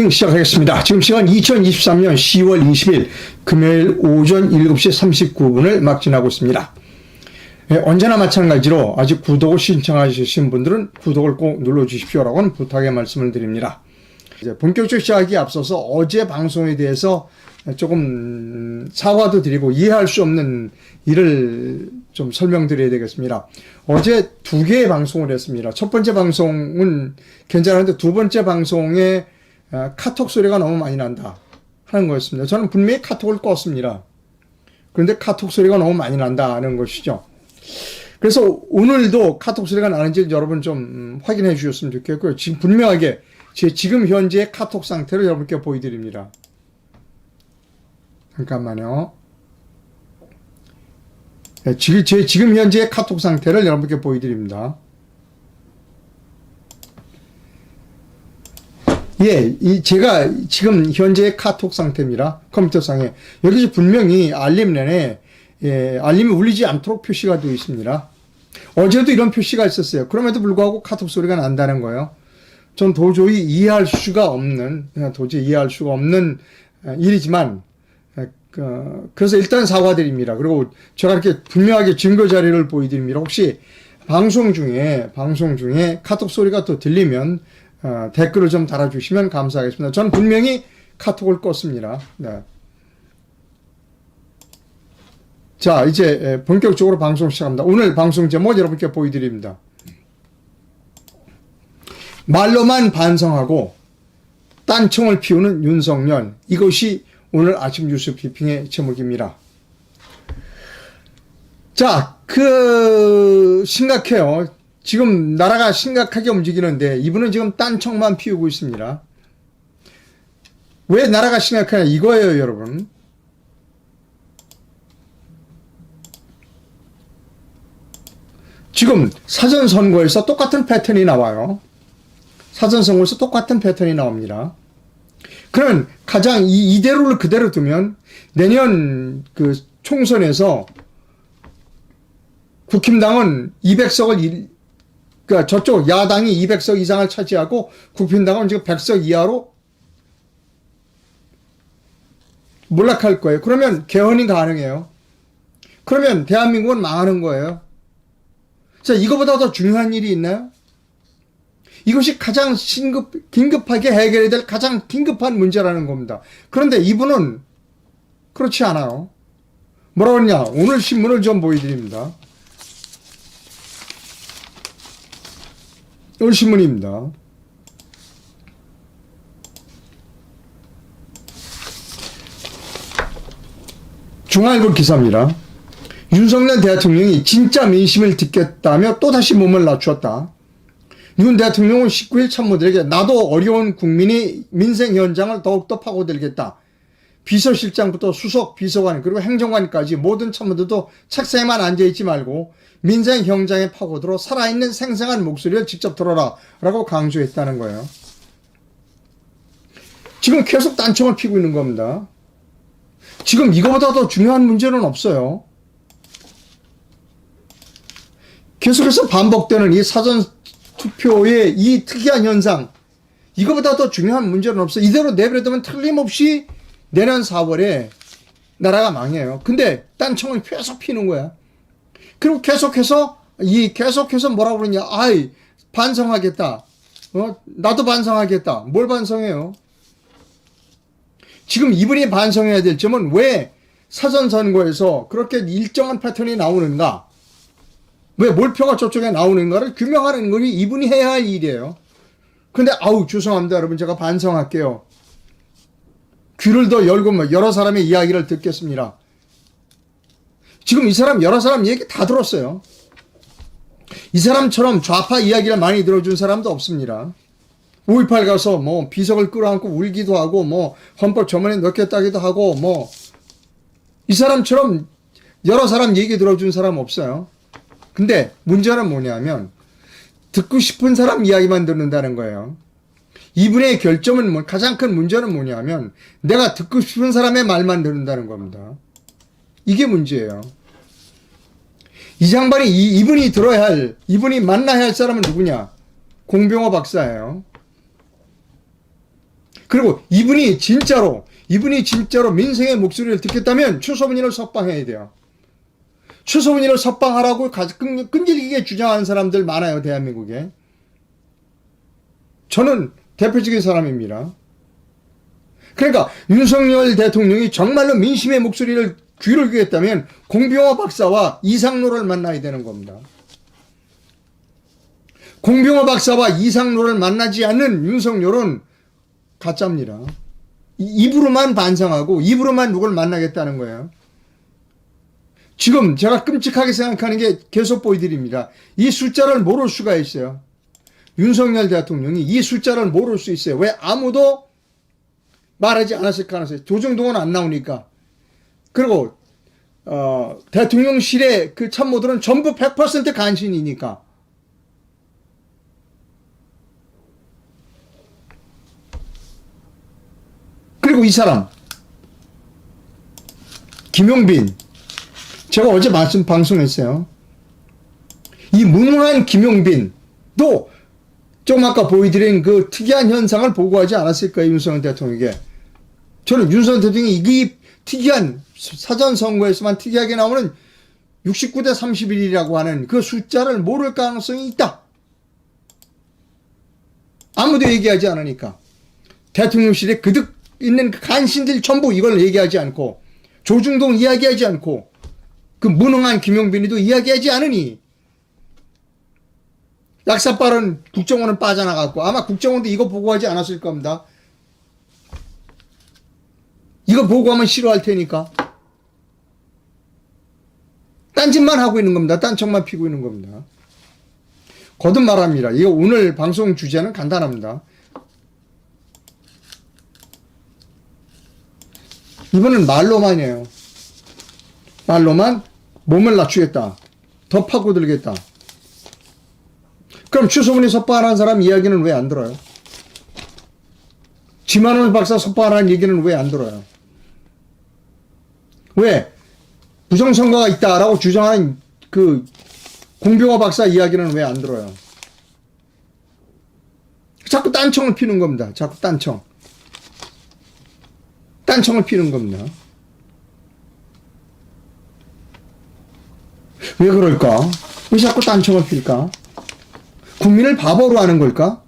시작하겠습니다. 지금 시간 2023년 10월 20일 금요일 오전 7시 39분을 막 지나고 있습니다. 언제나 마찬가지로 아직 구독을 신청하신 분들은 구독을 꼭 눌러주십시오라고는 부탁의 말씀을 드립니다. 이제 본격적 시작하기에 앞서서 어제 방송에 대해서 조금 사과도 드리고 이해할 수 없는 일을 좀 설명드려야 되겠습니다. 어제 두 개의 방송을 했습니다. 첫 번째 방송은 괜찮은데 두 번째 방송에 카톡 소리가 너무 많이 난다 하는 거였습니다. 저는 분명히 카톡을 껐습니다. 그런데 카톡 소리가 너무 많이 난다는 것이죠. 그래서 오늘도 카톡 소리가 나는지 여러분 좀 확인해 주셨으면 좋겠고요. 지금 분명하게 제 지금 현재의 카톡 상태를 여러분께 보여드립니다. 잠깐만요. 제 지금 현재의 카톡 상태를 여러분께 보여드립니다. 제가 지금 현재의 카톡 상태입니다. 컴퓨터상에. 여기서 분명히 알림 내내, 알림이 울리지 않도록 표시가 되어 있습니다. 어제도 이런 표시가 있었어요. 그럼에도 불구하고 카톡 소리가 난다는 거예요. 전 도저히 이해할 수가 없는 일이지만, 그래서 일단 사과드립니다. 그리고 제가 이렇게 분명하게 증거 자료를 보여드립니다. 혹시 방송 중에 카톡 소리가 또 들리면, 댓글을 좀 달아주시면 감사하겠습니다. 저는 분명히 카톡을 껐습니다. 네. 자, 이제 본격적으로 방송 시작합니다. 오늘 방송 제목 여러분께 보여드립니다. 말로만 반성하고 딴청을 피우는 윤석열. 이것이 오늘 아침 뉴스 브리핑의 제목입니다. 자, 심각해요. 지금 나라가 심각하게 움직이는데 이분은 지금 딴청만 피우고 있습니다. 왜 나라가 심각하냐 이거예요, 여러분. 지금 사전선거에서 똑같은 패턴이 나와요. 사전선거에서 똑같은 패턴이 나옵니다. 그러면 가장 이대로를 그대로 두면 내년 그 총선에서 국힘당은 200석을 그러니까 저쪽 야당이 200석 이상을 차지하고 국민당은 지금 100석 이하로 몰락할 거예요. 그러면 개헌이 가능해요. 그러면 대한민국은 망하는 거예요. 자, 이거보다 더 중요한 일이 있나요? 이것이 가장 긴급하게 해결해야 될 가장 긴급한 문제라는 겁니다. 그런데 이분은 그렇지 않아요. 뭐라고 그러냐? 오늘 신문을 좀 보여드립니다. 오늘 신문입니다. 중앙일보 기사입니다. 윤석열 대통령이 진짜 민심을 듣겠다며 또다시 몸을 낮추었다. 윤 대통령은 19일 참모들에게 나도 어려운 국민이 민생 현장을 더욱더 파고들겠다. 비서실장부터 수석 비서관 그리고 행정관까지 모든 참모들도 책상에만 앉아있지 말고 민생 현장에 파고들어 살아있는 생생한 목소리를 직접 들어라 라고 강조했다는 거예요. 지금 계속 딴청을 피고 있는 겁니다. 지금 이거보다 더 중요한 문제는 없어요. 계속해서 반복되는 이 사전투표의 이 특이한 현상, 이거보다 더 중요한 문제는 없어요. 이대로 내버려두면 틀림없이 내년 4월에 나라가 망해요. 근데 딴청을 계속 피는 거야. 그리고 계속해서 뭐라고 그러냐. 반성하겠다. 나도 반성하겠다. 뭘 반성해요? 지금 이분이 반성해야 될 점은 왜 사전선거에서 그렇게 일정한 패턴이 나오는가? 왜 몰표가 저쪽에 나오는가를 규명하는 것이 이분이 해야 할 일이에요. 근데 죄송합니다. 여러분 제가 반성할게요. 귀를 더 열고 여러 사람의 이야기를 듣겠습니다. 지금 이 사람 여러 사람 얘기 다 들었어요. 이 사람처럼 좌파 이야기를 많이 들어준 사람도 없습니다. 5.18 가서 비석을 끌어안고 울기도 하고 헌법 저문에 넣겠다기도 하고 이 사람처럼 여러 사람 얘기 들어준 사람 없어요. 근데 문제는 뭐냐면 듣고 싶은 사람 이야기만 듣는다는 거예요. 이분의 결점은 가장 큰 문제는 뭐냐면 내가 듣고 싶은 사람의 말만 듣는다는 겁니다. 이게 문제예요. 이 양반이 이분이 만나야 할 사람은 누구냐? 공병호 박사예요. 그리고 이분이 진짜로 민생의 목소리를 듣겠다면 최소문이를 석방해야 돼요. 최소문이를 석방하라고 끈질기게 주장하는 사람들 많아요, 대한민국에. 저는 대표적인 사람입니다. 그러니까 윤석열 대통령이 정말로 민심의 목소리를 귀를 기울였다면 공병호 박사와 이상로를 만나야 되는 겁니다. 공병호 박사와 이상로를 만나지 않는 윤석열은 가짜입니다. 입으로만 반성하고 입으로만 누굴 만나겠다는 거예요. 지금 제가 끔찍하게 생각하는 게 계속 보여드립니다. 이 숫자를 모를 수가 있어요. 윤석열 대통령이 이 숫자를 모를 수 있어요. 왜? 아무도 말하지 않았을 가능성이. 조정동은 안 나오니까. 그리고 대통령실의 그 참모들은 전부 100% 간신이니까. 그리고 이 사람 김용빈, 제가 어제 방송했어요. 이 무능한 김용빈도 좀 아까 보여드린 그 특이한 현상을 보고하지 않았을까요, 윤석열 대통령에게. 저는 윤석열 대통령이 이 특이한 사전선거에서만 특이하게 나오는 69대 31이라고 하는 그 숫자를 모를 가능성이 있다. 아무도 얘기하지 않으니까. 대통령실에 그득 있는 그 간신들 전부 이걸 얘기하지 않고, 조중동 이야기하지 않고, 그 무능한 김용빈이도 이야기하지 않으니, 약사빠른 국정원은 빠져나갔고, 아마 국정원도 이거 보고하지 않았을 겁니다. 이거 보고하면 싫어할 테니까. 딴짓만 하고 있는 겁니다. 딴청만 피고 있는 겁니다. 거듭 말합니다. 이거 오늘 방송 주제는 간단합니다. 이번엔 말로만이에요. 말로만 몸을 낮추겠다. 더 파고들겠다. 그럼 최소문이 석방하는 사람 이야기는 왜 안 들어요? 지만원 박사 석방하는 얘기는 왜 안 들어요? 왜? 부정선거가 있다라고 주장하는 그 공병호 박사 이야기는 왜 안 들어요? 자꾸 딴청을 피는 겁니다. 자꾸 딴청을 피는 겁니다. 왜 그럴까? 왜 자꾸 딴청을 필까? 국민을 바보로 하는 걸까?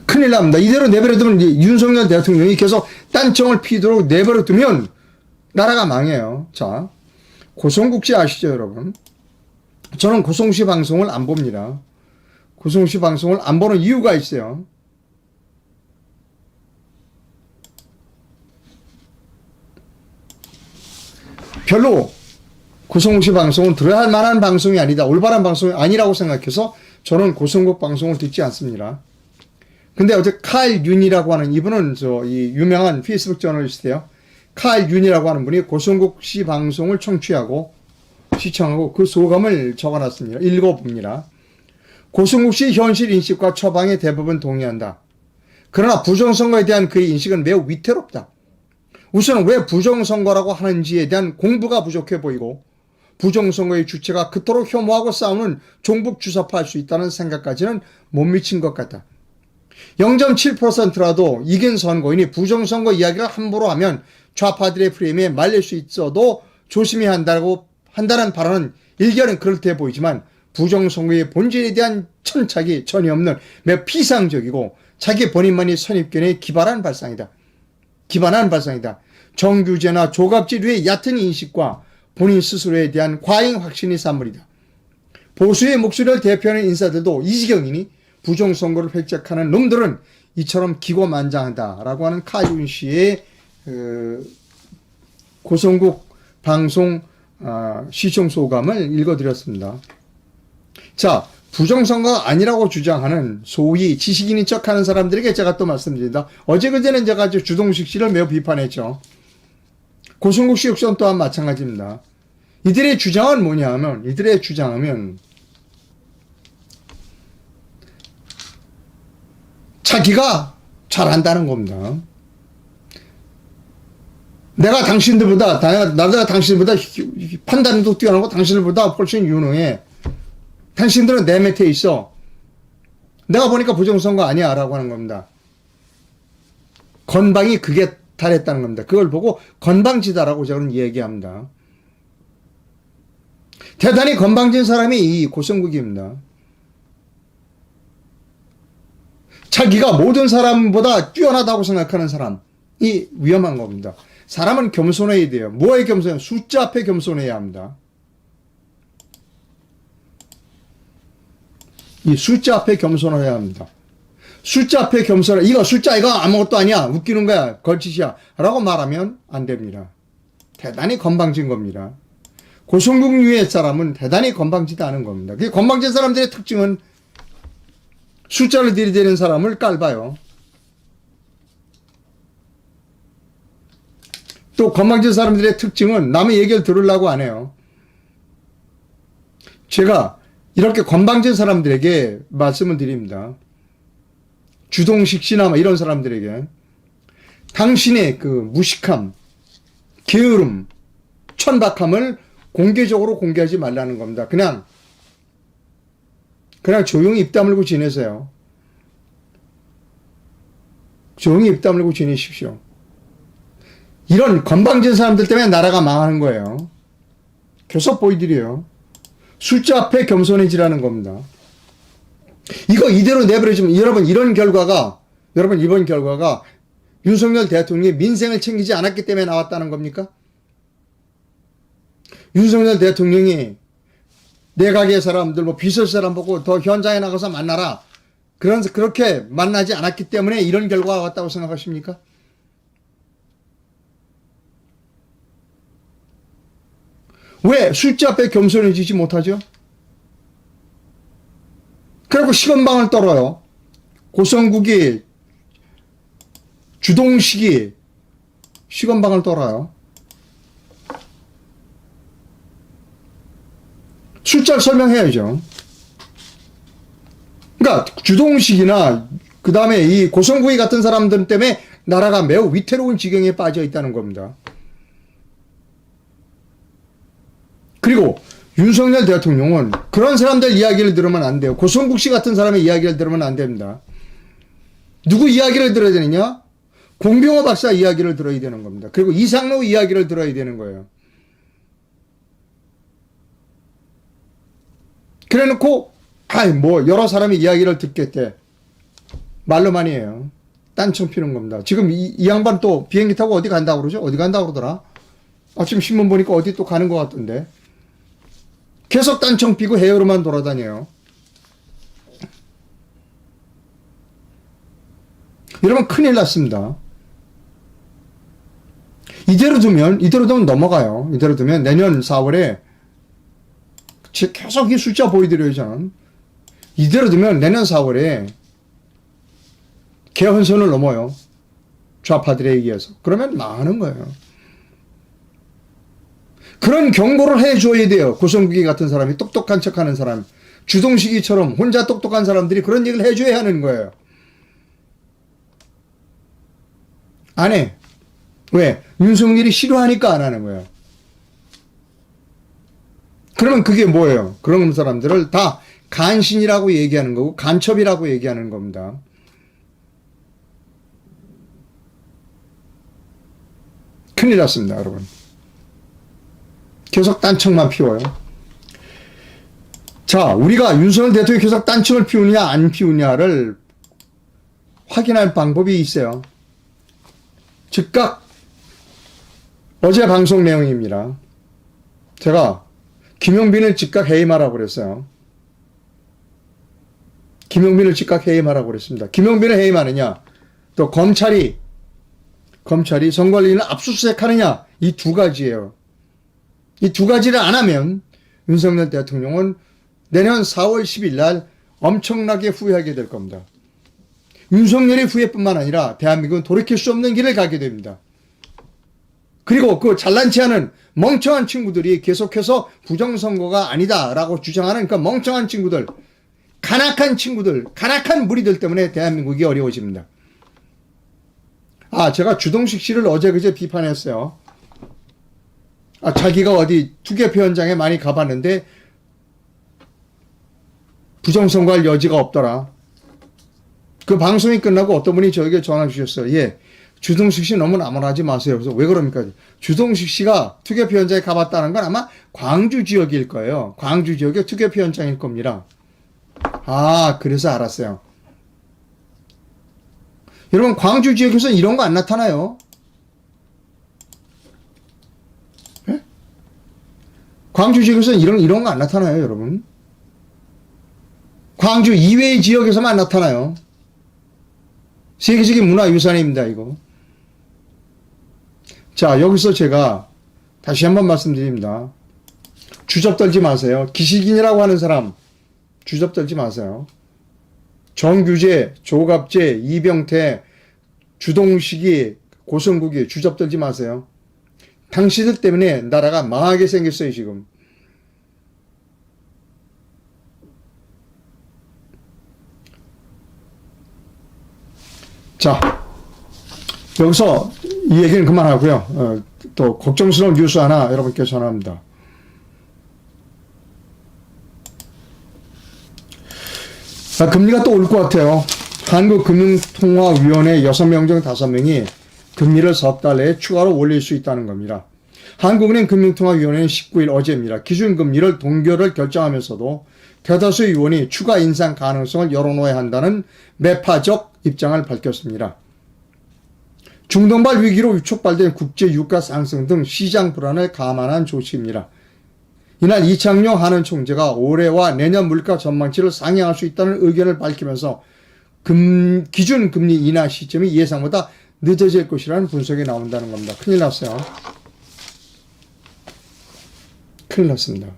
큰일 납니다. 이대로 내버려두면 윤석열 대통령이 계속 딴청을 피도록 내버려두면 나라가 망해요. 자, 고성국 씨 아시죠, 여러분? 저는 고성국 씨 방송을 안 봅니다. 고성국 씨 방송을 안 보는 이유가 있어요. 별로 고성국 씨 방송은 들어야 할 만한 방송이 아니다. 올바른 방송이 아니라고 생각해서 저는 고성국 방송을 듣지 않습니다. 근데 어제 칼 윤이라고 하는 이분은 이 유명한 페이스북 저널리스트예요. 칼 윤이라고 하는 분이 고성국 씨 방송을 청취하고 시청하고 그 소감을 적어놨습니다. 읽어봅니다. 고성국 씨 현실 인식과 처방에 대부분 동의한다. 그러나 부정선거에 대한 그의 인식은 매우 위태롭다. 우선 왜 부정선거라고 하는지에 대한 공부가 부족해 보이고 부정선거의 주체가 그토록 혐오하고 싸우는 종북 주사파일 수 있다는 생각까지는 못 미친 것 같다. 0.7%라도 이긴 선거인이 부정선거 이야기를 함부로 하면 좌파들의 프레임에 말릴 수 있어도 조심해야 한다는 발언은 일견은 그럴듯해 보이지만 부정선거의 본질에 대한 천착이 전혀 없는 매우 피상적이고 자기 본인만이 선입견에 기반한 발상이다. 정규제나 조갑지류의 얕은 인식과 본인 스스로에 대한 과잉 확신이 산물이다. 보수의 목소리를 대표하는 인사들도 이 지경이니 부정선거를 획책하는 놈들은 이처럼 기고만장하다라고 하는 카윤 씨의 고성국 방송 시청 소감을 읽어드렸습니다. 자, 부정선거가 아니라고 주장하는 소위 지식인인 척하는 사람들에게 제가 또 말씀드린다. 어제 그제는 제가 주동식 씨를 매우 비판했죠. 고성국 씨 역시 또한 마찬가지입니다. 이들의 주장은 뭐냐면 이들의 주장은 자기가 잘한다는 겁니다. 내가 당신들보다 판단도 뛰어나고 당신들보다 훨씬 유능해. 당신들은 내 밑에 있어. 내가 보니까 부정선거 아니야 라고 하는 겁니다. 건방이 극에 달했다는 겁니다. 그걸 보고 건방지다라고 저는 얘기합니다. 대단히 건방진 사람이 이 고성국입니다. 자기가 모든 사람보다 뛰어나다고 생각하는 사람이 위험한 겁니다. 사람은 겸손해야 돼요. 뭐에 겸손해요? 숫자 앞에 겸손해야 합니다. 이 숫자 앞에 겸손해야 합니다. 숫자 앞에 겸손해. 이거 숫자 이거 아무것도 아니야. 웃기는 거야. 걸짓이야. 라고 말하면 안 됩니다. 대단히 건방진 겁니다. 고성국류의 사람은 대단히 건방지다는 겁니다. 그 건방진 사람들의 특징은 숫자를 들이대는 사람을 깔봐요. 또 건방진 사람들의 특징은 남의 얘기를 들으려고 안 해요. 제가 이렇게 건방진 사람들에게 말씀을 드립니다. 주동식 씨나 이런 사람들에게 당신의 그 무식함, 게으름, 천박함을 공개적으로 공개하지 말라는 겁니다. 그냥 조용히 입 다물고 지내세요. 조용히 입 다물고 지내십시오. 이런 건방진 사람들 때문에 나라가 망하는 거예요. 교섭 보이들이에요. 숫자 앞에 겸손해지라는 겁니다. 이거 이대로 내버려지면 여러분 이번 결과가 윤석열 대통령이 민생을 챙기지 않았기 때문에 나왔다는 겁니까? 윤석열 대통령이 내각의 사람들, 비서실 사람 보고 더 현장에 나가서 만나라. 그렇게 만나지 않았기 때문에 이런 결과가 왔다고 생각하십니까? 왜 숫자 앞에 겸손해지지 못하죠? 그리고 시건방을 떨어요. 고성국이, 주동식이 시건방을 떨어요. 숫자를 설명해야죠. 그러니까 주동식이나 그 다음에 이 고성국이 같은 사람들 때문에 나라가 매우 위태로운 지경에 빠져 있다는 겁니다. 그리고 윤석열 대통령은 그런 사람들 이야기를 들으면 안 돼요. 고성국 씨 같은 사람의 이야기를 들으면 안 됩니다. 누구 이야기를 들어야 되느냐? 공병호 박사 이야기를 들어야 되는 겁니다. 그리고 이상로 이야기를 들어야 되는 거예요. 그래 놓고 여러 사람이 이야기를 듣겠대. 말로만 해요. 딴청 피는 겁니다. 지금 이 양반 또 비행기 타고 어디 간다고 그러죠? 어디 간다고 그러더라? 아침 신문 보니까 어디 또 가는 것 같던데. 계속 딴청 피고 해외로만 돌아다녀요. 여러분 큰일 났습니다. 이대로 두면 넘어가요. 이대로 두면 내년 4월에 계속 이 숫자 보여드려요, 저는. 이대로 두면 내년 4월에 개헌선을 넘어요. 좌파들에 의해서. 그러면 망하는 거예요. 그런 경고를 해줘야 돼요. 고성국이 같은 사람이, 똑똑한 척하는 사람, 주동식이처럼 혼자 똑똑한 사람들이 그런 얘기를 해줘야 하는 거예요. 안 해. 왜? 윤석열이 싫어하니까 안 하는 거예요. 그러면 그게 뭐예요? 그런 사람들을 다 간신이라고 얘기하는 거고 간첩이라고 얘기하는 겁니다. 큰일 났습니다, 여러분. 계속 딴청만 피워요. 자, 우리가 윤석열 대통령이 계속 딴청을 피우느냐 안 피우냐를 확인할 방법이 있어요. 즉각 어제 방송 내용입니다. 제가 김용빈을 즉각 해임하라고 그랬어요. 김용빈을 즉각 해임하라고 그랬습니다. 김용빈을 해임하느냐, 또 검찰이 선관위를 압수수색하느냐, 이 두 가지예요. 이 두 가지를 안 하면 윤석열 대통령은 내년 4월 10일 날 엄청나게 후회하게 될 겁니다. 윤석열의 후회뿐만 아니라 대한민국은 돌이킬 수 없는 길을 가게 됩니다. 그리고 그 잘난 체하는 멍청한 친구들이 계속해서 부정선거가 아니다라고 주장하는 그 멍청한 친구들, 간악한 친구들, 간악한 무리들 때문에 대한민국이 어려워집니다. 제가 주동식 씨를 어제 그제 비판했어요. 자기가 어디 투개표 현장에 많이 가봤는데 부정선거할 여지가 없더라. 그 방송이 끝나고 어떤 분이 저에게 전화 주셨어요. 예, 주동식 씨 너무 나무라지 마세요. 그래서 왜 그럽니까? 주동식 씨가 투개표 현장에 가봤다는 건 아마 광주 지역일 거예요. 광주 지역의 투개표 현장일 겁니다. 아, 그래서 알았어요. 여러분, 광주 지역에서 이런 거 안 나타나요? 예? 광주 지역에서는 이런 거 안 나타나요, 여러분? 광주 이외의 지역에서만 나타나요. 세계적인 문화유산입니다, 이거. 자, 여기서 제가 다시 한번 말씀드립니다. 주접 떨지 마세요. 기식인이라고 하는 사람, 주접 떨지 마세요. 정규재, 조갑재, 이병태, 주동식이, 고성국이 주접 떨지 마세요. 당신들 때문에 나라가 망하게 생겼어요, 지금. 자, 여기서 이 얘기는 그만하고요. 또 걱정스러운 뉴스 하나 여러분께 전합니다. 금리가 또 올 것 같아요. 한국금융통화위원회 6명 중 5명이 금리를 석 달 내에 추가로 올릴 수 있다는 겁니다. 한국은행 금융통화위원회는 19일 어제입니다. 기준금리를 동결을 결정하면서도 대다수 의원이 추가 인상 가능성을 열어놓아야 한다는 매파적 입장을 밝혔습니다. 중동발 위기로 촉발된 국제 유가 상승 등 시장 불안을 감안한 조치입니다. 이날 이창용 한은 총재가 올해와 내년 물가 전망치를 상향할 수 있다는 의견을 밝히면서 기준금리 인하 시점이 예상보다 늦어질 것이라는 분석이 나온다는 겁니다. 큰일 났어요. 큰일 났습니다.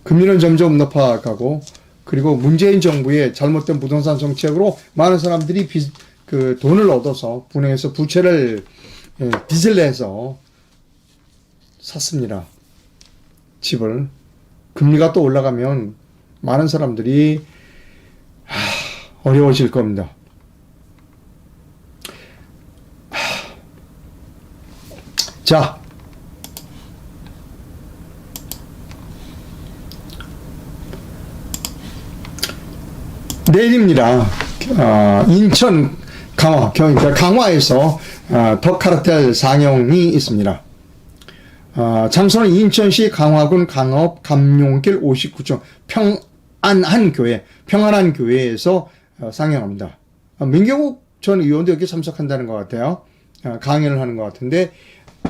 금리는 점점 높아가고, 그리고 문재인 정부의 잘못된 부동산 정책으로 많은 사람들이 돈을 얻어서 은행에서 부채를 빚을 내서 샀습니다. 집을. 금리가 또 올라가면 많은 사람들이 어려워질 겁니다. 자, 내일입니다. 인천 강화에서 더 카르텔 상영이 있습니다. 장소는 인천시 강화군 강업 감룡길 59촌 평안한 교회에서 상영합니다. 민경욱 전 의원도 여기 참석한다는 것 같아요. 강연을 하는 것 같은데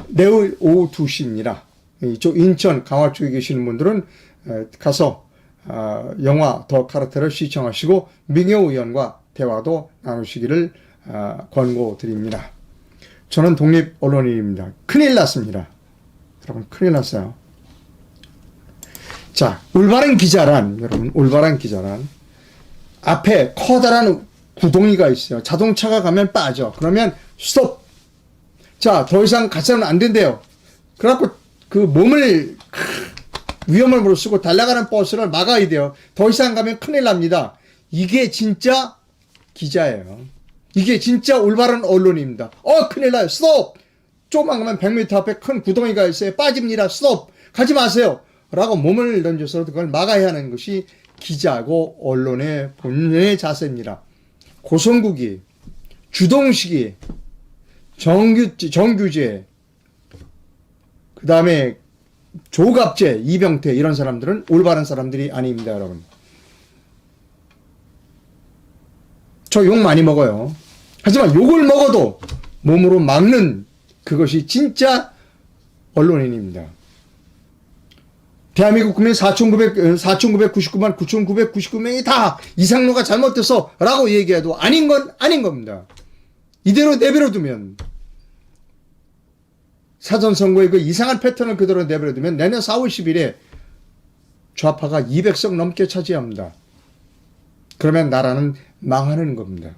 내일 오후 2시입니다. 이쪽 인천 강화 쪽에 계시는 분들은 가서 영화 더 카르텔을 시청하시고 민경욱 의원과 대화도 나누시기를 권고드립니다. 저는 독립 언론인입니다. 큰일 났습니다. 여러분, 큰일 났어요. 자, 올바른 기자란 앞에 커다란 구덩이가 있어요. 자동차가 가면 빠져. 그러면 스톱. 자, 더 이상 가서는 안 된대요. 그래갖고 그 몸을 위험을 무릅쓰고 달려가는 버스를 막아야 돼요. 더 이상 가면 큰일 납니다. 이게 진짜 기자예요. 이게 진짜 올바른 언론입니다. 큰일 나요. 스톱! 조금만 가면 100m 앞에 큰 구덩이가 있어요. 빠집니다. 스톱! 가지 마세요. 라고 몸을 던져서 그걸 막아야 하는 것이 기자고 언론의 본연의 자세입니다. 고성국이, 주동식이, 정규재, 그 다음에 조갑재, 이병태 이런 사람들은 올바른 사람들이 아닙니다, 여러분. 저 욕 많이 먹어요. 하지만 욕을 먹어도 몸으로 막는 그것이 진짜 언론인입니다. 대한민국 국민 4,999만 9,999명이 다 이상로가 잘못돼서 라고 얘기해도 아닌 건 아닌 겁니다. 이대로 내버려두면, 사전선거의 그 이상한 패턴을 그대로 내버려두면 내년 4월 10일에 좌파가 200석 넘게 차지합니다. 그러면 나라는 망하는 겁니다.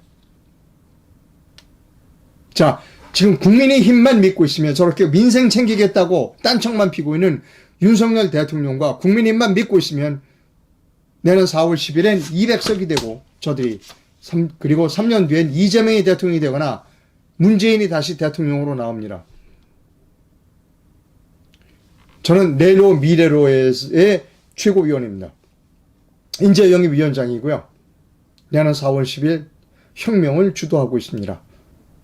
자, 지금 국민의힘만 믿고 있으면 저렇게 민생 챙기겠다고 딴청만 피고 있는 윤석열 대통령과 국민의힘만 믿고 있으면 내년 4월 10일엔 200석이 되고 저들이 그리고 3년 뒤엔 이재명이 대통령이 되거나 문재인이 다시 대통령으로 나옵니다. 저는 내로 미래로의 최고위원입니다. 인재영입위원장이고요. 내년 4월 10일 혁명을 주도하고 있습니다.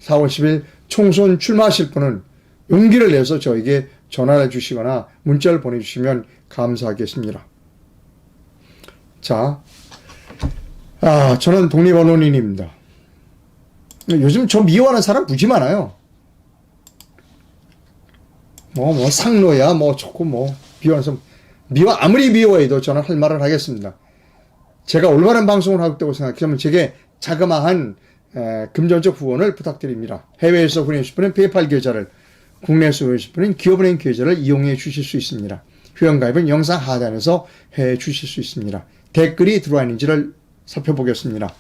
4월 10일 총선 출마하실 분은 용기를 내서 저에게 전화를 주시거나 문자를 보내주시면 감사하겠습니다. 자, 저는 독립언론인입니다. 요즘 저 미워하는 사람 무지 많아요. 상로야, 좋고, 미워하는 사람. 아무리 미워해도 저는 할 말을 하겠습니다. 제가 올바른 방송을 하고 있다고 생각하면 제게 자그마한 금전적 후원을 부탁드립니다. 해외에서 후원해주실 분은 페이팔 계좌를, 국내에서 후원해주실 분은 기업은행 계좌를 이용해 주실 수 있습니다. 회원가입은 영상 하단에서 해 주실 수 있습니다. 댓글이 들어와 있는지를 살펴보겠습니다.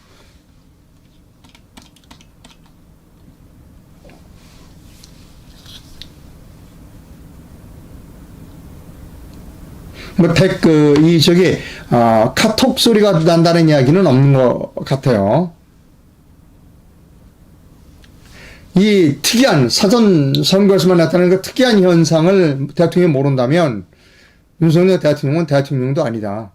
카톡 소리가 난다는 이야기는 없는 것 같아요. 이 특이한 사전 선거에서만 나타나는 그 특이한 현상을 대통령이 모른다면 윤석열 대통령은 대통령도 아니다.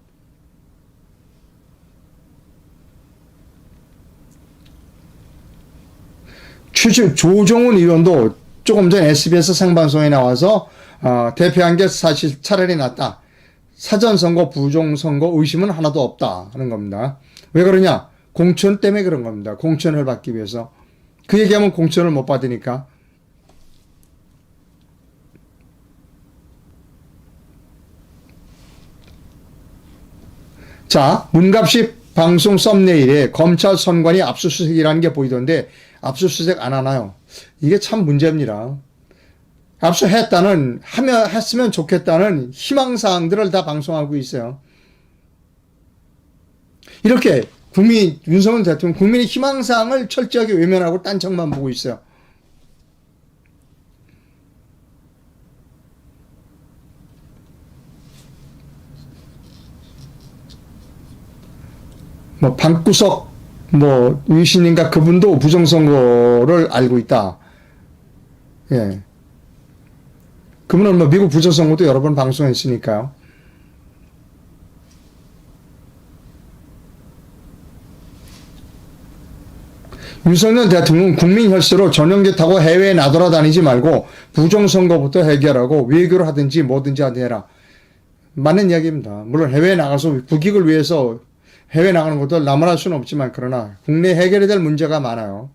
조정훈 의원도 조금 전 SBS 생방송에 나와서 대표한 게 사실 차라리 낫다. 사전선거, 부정선거 의심은 하나도 없다 하는 겁니다. 왜 그러냐? 공천 때문에 그런 겁니다. 공천을 받기 위해서. 그 얘기하면 공천을 못 받으니까. 자, 문갑식 방송 썸네일에 검찰 선관위 압수수색이라는 게 보이던데 압수수색 안 하나요? 이게 참 문제입니다. 했으면 좋겠다는 희망사항들을 다 방송하고 있어요. 이렇게 윤석열 대통령 국민의 희망사항을 철저하게 외면하고 딴청만 보고 있어요. 방구석, 유신인가 그분도 부정선거를 알고 있다. 예. 그분은 미국 부정선거도 여러 번 방송했으니까요. 윤석열 대통령은 국민 혈세로 전용기 타고 해외에 나돌아다니지 말고 부정선거부터 해결하고 외교를 하든지 뭐든지 해라. 맞는 이야기입니다. 물론 해외에 나가서 국익을 위해서 해외 나가는 것도 나무랄 수는 없지만 그러나 국내 해결해야 될 문제가 많아요.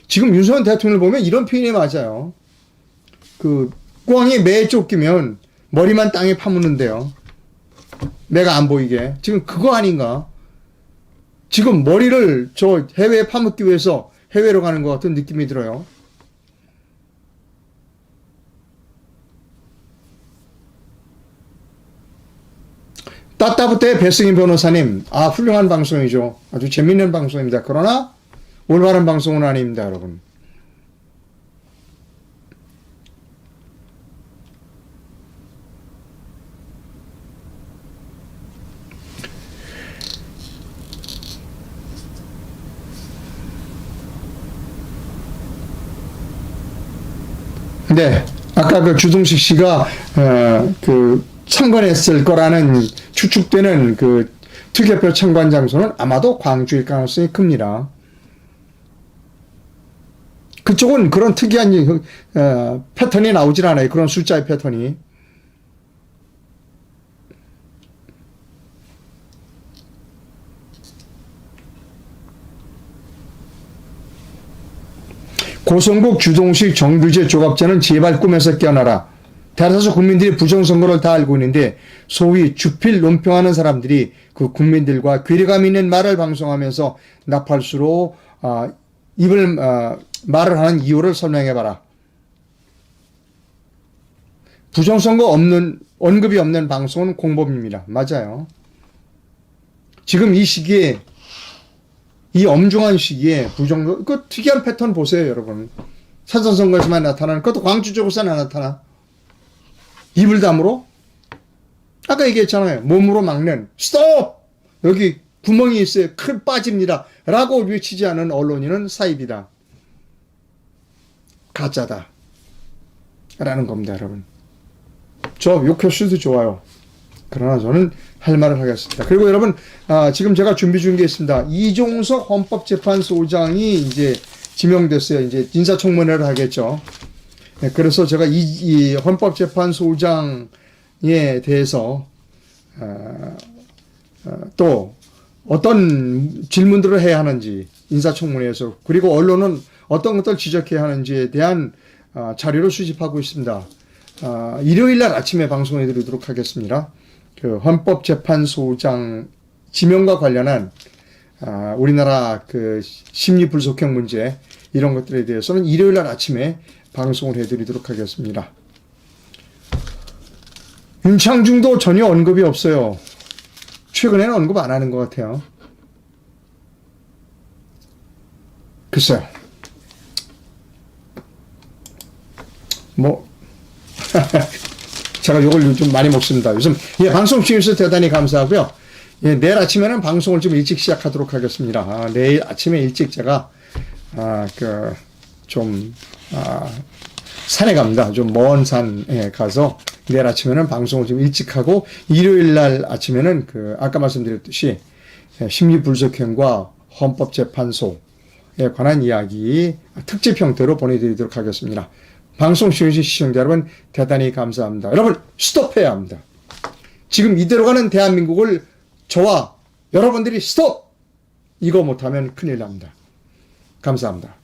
지금 윤석열 대통령을 보면 이런 표현이 맞아요. 꿩이 매에 쫓기면 머리만 땅에 파묻는데요. 매가 안 보이게. 지금 그거 아닌가? 지금 머리를 저 해외에 파묻기 위해서 해외로 가는 것 같은 느낌이 들어요. 따따부터의 배승희 변호사님, 훌륭한 방송이죠. 아주 재밌는 방송입니다. 그러나 올바른 방송은 아닙니다, 여러분. 네, 아까 주동식 씨가 참관했을 거라는 추측되는 투개표 참관 장소는 아마도 광주일 가능성이 큽니다. 그쪽은 그런 특이한 패턴이 나오질 않아요. 그런 숫자의 패턴이. 고성국, 주동식, 정규재, 조갑재는 제발 꿈에서 깨어나라. 대다수 국민들이 부정선거를 다 알고 있는데 소위 주필 논평하는 사람들이 그 국민들과 괴리감 있는 말을 방송하면서 나팔수로 말을 하는 이유를 설명해봐라. 부정선거 언급이 없는 방송은 공범입니다. 맞아요. 지금 이 시기에 이 엄중한 시기에 그 특이한 패턴 보세요, 여러분. 사전선거에서만 나타나는, 그것도 광주 쪽에서만 나타나. 입을 다물어? 아까 얘기했잖아요. 몸으로 막는, 스톱! 여기 구멍이 있어요. 큰 빠집니다. 라고 외치지 않은 언론인은 사입이다. 가짜다. 라는 겁니다, 여러분. 저 욕할 수도 좋아요. 그러나 저는 할 말을 하겠습니다. 그리고 여러분, 지금 제가 준비 중인 게 있습니다. 이종석 헌법재판소장이 이제 지명됐어요. 이제 인사청문회를 하겠죠. 네, 그래서 제가 이 헌법재판소장에 대해서 또 어떤 질문들을 해야 하는지 인사청문회에서, 그리고 언론은 어떤 것들을 지적해야 하는지에 대한 자료를 수집하고 있습니다. 일요일 날 아침에 방송해 드리도록 하겠습니다. 그 헌법재판소장 지명과 관련한 우리나라 그 심리 불속형 문제, 이런 것들에 대해서는 일요일 날 아침에 방송을 해 드리도록 하겠습니다. 윤창중도 전혀 언급이 없어요. 최근에는 언급 안 하는 것 같아요. 글쎄요. 제가 요걸 좀 많이 먹습니다. 요즘, 방송 중에서 대단히 감사하고요. 내일 아침에는 방송을 좀 일찍 시작하도록 하겠습니다. 내일 아침에 일찍 제가, 산에 갑니다. 좀 먼 산에 가서 내일 아침에는 방송을 좀 일찍 하고, 일요일 날 아침에는 아까 말씀드렸듯이 심리불속형과 헌법재판소에 관한 이야기 특집 형태로 보내드리도록 하겠습니다. 방송 시청해주신 시청자 여러분, 대단히 감사합니다. 여러분, 스톱해야 합니다. 지금 이대로 가는 대한민국을 저와 여러분들이 스톱! 이거 못하면 큰일 납니다. 감사합니다.